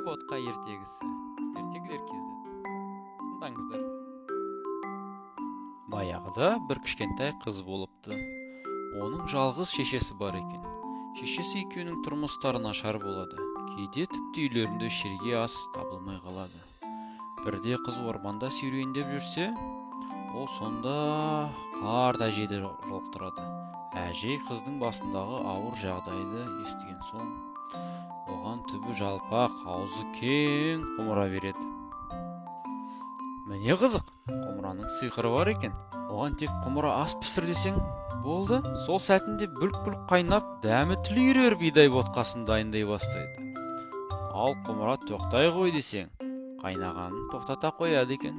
ботқа ертегісі. Ертегілер кезді. Тыңдаңыздар. Баяғыда бір кішкентай қыз болыпты. Оның жалғыз шешесі бар екен. Шешесі екеуінің тұрмыстары нашар болады. Кейде тіпті үйлерінде ішерге ас табылмай қалады. Бірде қыз орманда серуендеп жүрсе, ол сонда қарт әжейді жолықтырады. Әжей қыздың басындағы ауыр жағдайды естіген соң, оған түбі жалпақ, аузы кең құмыра береді. Міне қызық, құмыраның сиқыры бар екен. Оған тек құмыра ас пісір десең болды. Сол сәтінде бүлк-бүлк қайнап, дәмі тіл үйірер бидай ботқасын дайындай бастайды. Ал құмыра тоқтай қой десең, қайнағанын тоқтата қояды екен.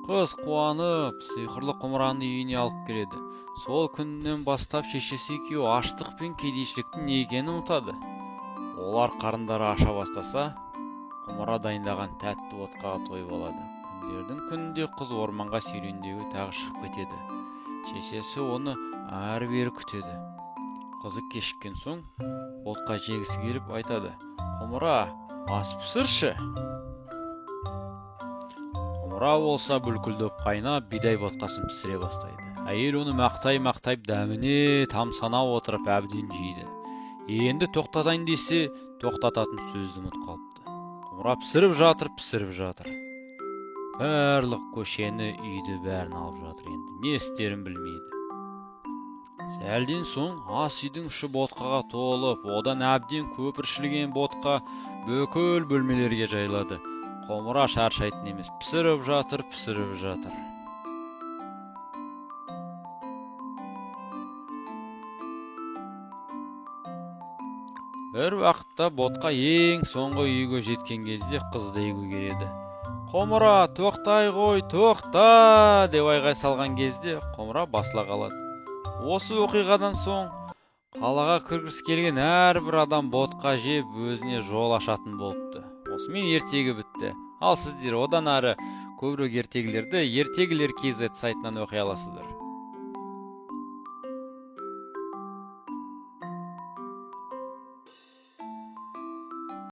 Қыз қуанып, сиқырлы құмыраны үйіне алып келеді. Сол күннен бастап шешесі екеуі аштық пен кедейшіліктің не екенін ұмытады. Олар қарындары аша бастаса, құмыра дайындаған тәтті ботқаға тойып алады. Күндердің күнінде қыз орманға серуендеуге тағы шығып кетеді. Шешесі оны әрі-бері күтеді. Қызы кешіккен соң, ботқа жегісі келіп айтады: "Құмыра, ас пісірші." Құмыра болса бүлкілдеп қайнап, бидай ботқасын пісіре бастайды. Әйел оны мақтай-мақтайып дәміне тамсана отырып әбден жейді. Енді тоқтатайын десе, тоқтататын сөзді ұмытып қалыпты. Құмыра пісіріп жатыр. Барлық көшені, үйді бәрін алып жатыр енді. Не істерін білмейді. Сәлден соң ас үйдің іші ботқаға толып, одан әбден көпіршілген ботқа бүкіл бөлмелерге жайылады. Құмыра шаршайтын емес, пісіріп жатыр. Бір уақытта ботқа ең соңғы үйге жеткен кезде қызды егу келеді. "Құмыра, тоқтай қой, тоқта!" деп айғай салған кезде құмыра басыла қалады. Осы оқиғадан соң қалаға кіргісі келген әрбір адам ботқа жеп өзіне жол ашатын болыпты. Осымен ертегі бітті. Ал сіздер одан ары көбірек ертегілерді ертегілер.kz сайтынан оқи аласыздар.